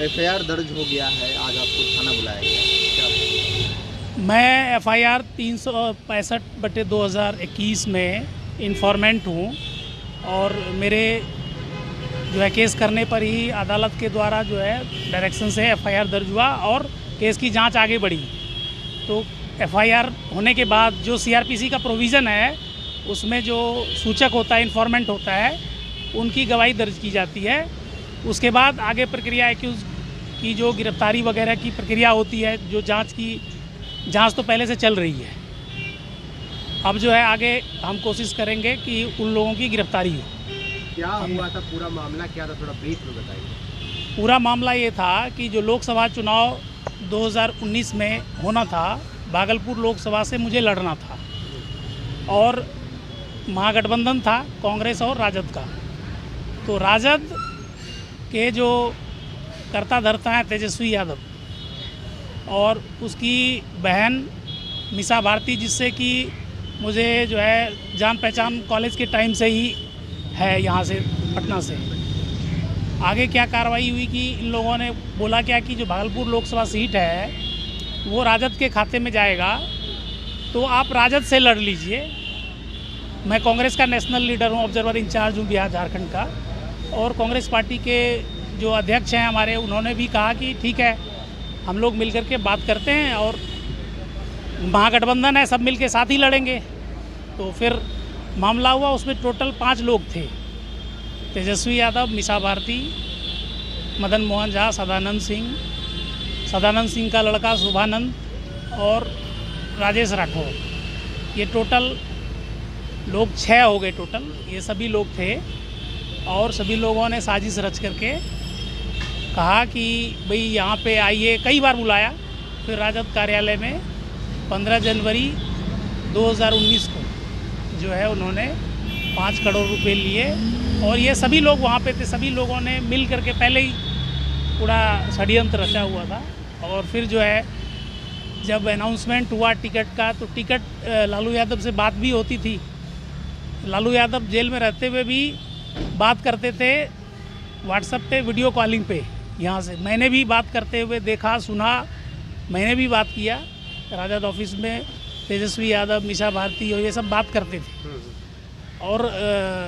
FIR दर्ज हो गया है, आज आपको थाना बुलाया गया, क्या? मैं एफआईआर 365/2021 में इन्फॉर्मेंट हूँ और मेरे जो है केस करने पर ही अदालत के द्वारा जो है डायरेक्शन से एफआईआर दर्ज हुआ और केस की जांच आगे बढ़ी। तो एफआईआर होने के बाद जो सीआरपीसी का प्रोविज़न है उसमें जो सूचक होता है, इन्फॉर्मेंट होता है, उनकी गवाही दर्ज की जाती है। उसके बाद आगे प्रक्रिया एक्यूज़ की जो गिरफ्तारी वगैरह की प्रक्रिया होती है, जो जांच तो पहले से चल रही है। अब जो है आगे हम कोशिश करेंगे कि उन लोगों की गिरफ्तारी हो। क्या हुआ था, पूरा मामला क्या था, थोड़ा ब्रीफ में बताइए। पूरा मामला ये था कि जो लोकसभा चुनाव 2019 में होना था, भागलपुर लोकसभा से मुझे लड़ना था और महागठबंधन था कांग्रेस और राजद का। तो राजद के जो कर्ता धर्ता हैं तेजस्वी यादव और उसकी बहन मिसा भारती, जिससे कि मुझे जो है जान पहचान कॉलेज के टाइम से ही है, यहाँ से पटना से। आगे क्या कार्रवाई हुई कि इन लोगों ने बोला क्या कि जो भागलपुर लोकसभा सीट है वो राजद के खाते में जाएगा, तो आप राजद से लड़ लीजिए। मैं कांग्रेस का नेशनल लीडर हूँ, ऑब्जर्वर इंचार्ज हूँ बिहार झारखंड का, और कांग्रेस पार्टी के जो अध्यक्ष हैं हमारे, उन्होंने भी कहा कि ठीक है, हम लोग मिलकर के बात करते हैं और महागठबंधन है, सब मिल के साथ ही लड़ेंगे। तो फिर मामला हुआ, उसमें टोटल 5 लोग थे: तेजस्वी यादव, मिसा भारती, मदन मोहन झा, सदानंद सिंह का लड़का शुभानंद और राजेश राठौर। ये टोटल लोग 6 हो गए टोटल, ये सभी लोग थे। और सभी लोगों ने साजिश रच करके कहा कि भाई यहाँ पे आइए, कई बार बुलाया। फिर राजद कार्यालय में 15 जनवरी 2019 को जो है उन्होंने 5 करोड़ रुपए लिए और ये सभी लोग वहाँ पे थे। सभी लोगों ने मिल करके पहले ही पूरा षड्यंत्र रचा हुआ था। और फिर जो है जब अनाउंसमेंट हुआ टिकट का, तो टिकट लालू यादव से बात भी होती थी। लालू यादव जेल में रहते हुए भी बात करते थे व्हाट्सएप पे, वीडियो कॉलिंग पे। यहाँ से मैंने भी बात करते हुए देखा, सुना, मैंने भी बात किया। राजद ऑफिस में तेजस्वी यादव, मिसा भारती और ये सब बात करते थे। और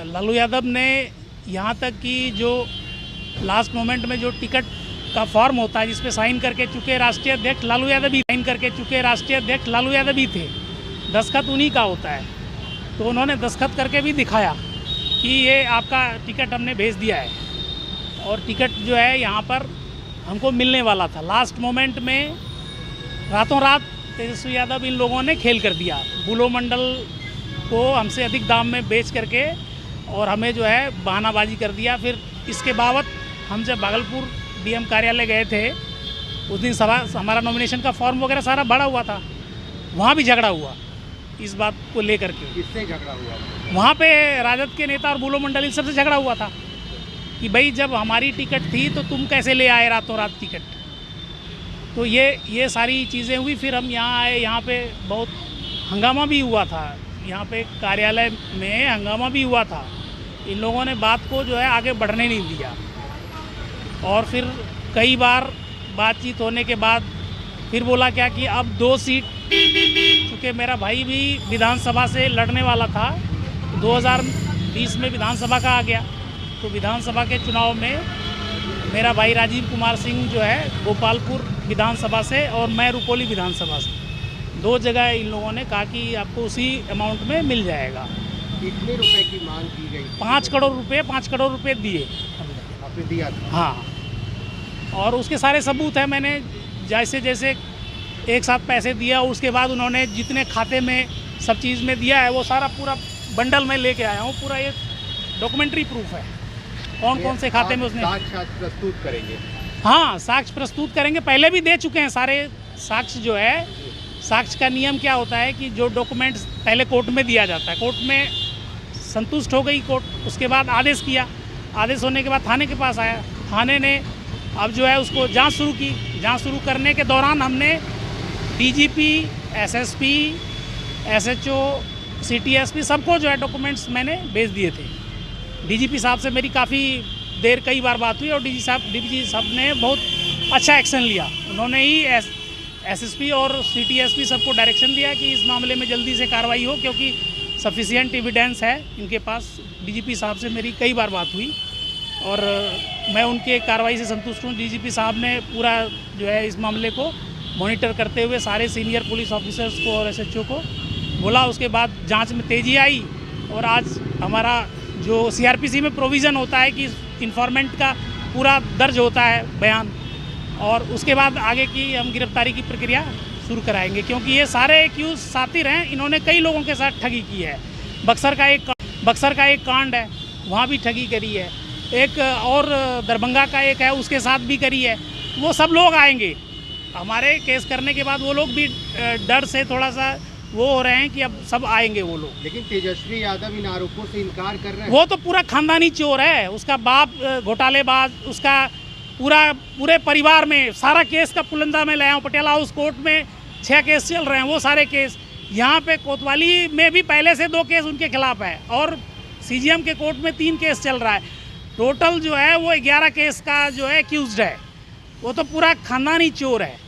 लालू यादव ने यहाँ तक कि जो लास्ट मोमेंट में जो टिकट का फॉर्म होता है जिस पे साइन करके चुके राष्ट्रीय अध्यक्ष लालू यादव भी थे, दस्तखत उन्हीं का होता है। तो उन्होंने दस्तखत करके भी दिखाया कि ये आपका टिकट हमने भेज दिया है। और टिकट जो है यहाँ पर हमको मिलने वाला था। लास्ट मोमेंट में रातों रात तेजस्वी यादव इन लोगों ने खेल कर दिया, बुलो मंडल को हमसे अधिक दाम में बेच करके, और हमें जो है बहानाबाजी कर दिया। फिर इसके बावत हम जब भागलपुर डीएम कार्यालय गए थे, उस दिन हमारा नॉमिनेशन का फॉर्म वगैरह सारा भरा हुआ था, वहाँ भी झगड़ा हुआ इस बात को लेकर के। किससे झगड़ा हुआ? वहाँ पे राजद के नेता और बुलो मंडल इन सबसे झगड़ा हुआ था कि भाई जब हमारी टिकट थी तो तुम कैसे ले आए रातों रात टिकट। तो ये सारी चीज़ें हुई। फिर हम यहाँ आए, यहाँ पे बहुत हंगामा भी हुआ था, यहाँ पे कार्यालय में हंगामा भी हुआ था। इन लोगों ने बात को जो है आगे बढ़ने नहीं दिया। और फिर कई बार बातचीत होने के बाद फिर बोला क्या कि अब 2 सीट, चूँकि मेरा भाई भी विधानसभा से लड़ने वाला था, 2020 में विधानसभा का आ गया, तो विधानसभा के चुनाव में मेरा भाई राजीव कुमार सिंह जो है गोपालपुर विधानसभा से और मैं रुपौली विधानसभा से, 2 जगह इन लोगों ने कहा कि आपको उसी अमाउंट में मिल जाएगा। कितने रुपए की मांग की गई? 5 करोड़ रुपए दिए, आपने दिया था? हाँ। और उसके सारे सबूत हैं, मैंने जैसे एक साथ पैसे दिया, उसके बाद उन्होंने जितने खाते में सब चीज़ में दिया है वो सारा पूरा बंडल में लेके आया हूँ। पूरा ये डॉक्यूमेंट्री प्रूफ है कौन से खाते में उसने। साक्ष्य प्रस्तुत करेंगे? हाँ, साक्ष्य प्रस्तुत करेंगे। पहले भी दे चुके हैं सारे साक्ष्य। जो है साक्ष्य का नियम क्या होता है कि जो डॉक्यूमेंट्स पहले कोर्ट में दिया जाता है, कोर्ट में संतुष्ट हो गई कोर्ट, उसके बाद आदेश किया, आदेश होने के बाद थाने के पास आया, थाने ने अब जो है उसको जांच शुरू की। जांच शुरू करने के दौरान हमने डीजीपी, एसएसपी, एसएचओ, सीटीएसपी सबको जो है डॉक्यूमेंट्स मैंने भेज दिए थे। डीजीपी साहब से मेरी काफ़ी देर कई बार बात हुई और डीजी साहब ने बहुत अच्छा एक्शन लिया। उन्होंने ही एसएसपी और सीटीएसपी सबको डायरेक्शन दिया कि इस मामले में जल्दी से कार्रवाई हो, क्योंकि सफिशिएंट एविडेंस है इनके पास। डीजीपी साहब से मेरी कई बार बात हुई और मैं उनके कार्रवाई से संतुष्ट हूँ। डीजीपी साहब ने पूरा जो है इस मामले को मॉनिटर करते हुए सारे सीनियर पुलिस ऑफिसर्स को और एसएचओ को बोला। उसके बाद जांच में तेज़ी आई और आज हमारा जो सीआरपीसी में प्रोविज़न होता है कि इन्फॉर्मेंट का पूरा दर्ज होता है बयान, और उसके बाद आगे की हम गिरफ्तारी की प्रक्रिया शुरू कराएंगे, क्योंकि ये सारे एक्यूज सातिर हैं। इन्होंने कई लोगों के साथ ठगी की है। बक्सर का एक कांड है, वहाँ भी ठगी करी है। एक और दरभंगा का एक है, उसके साथ भी करी है। वो सब लोग आएंगे हमारे केस करने के बाद। वो लोग भी डर से थोड़ा सा वो हो रहे हैं कि अब सब आएंगे वो लोग। लेकिन तेजस्वी यादव इन आरोपों से इनकार कर रहे हैं। वो तो पूरा खानदानी चोर है, उसका बाप घोटालेबाज, उसका पूरे परिवार में सारा केस का पुलंदा में लाया हूँ। पटियाला हाउस कोर्ट में 6 केस चल रहे हैं, वो सारे केस। यहाँ पे कोतवाली में भी पहले से 2 केस उनके खिलाफ है और सीजीएम के कोर्ट में 3 केस चल रहा है। टोटल जो है वो 11 केस का जो है एक्यूज्ड है। वो तो पूरा खानदानी चोर है।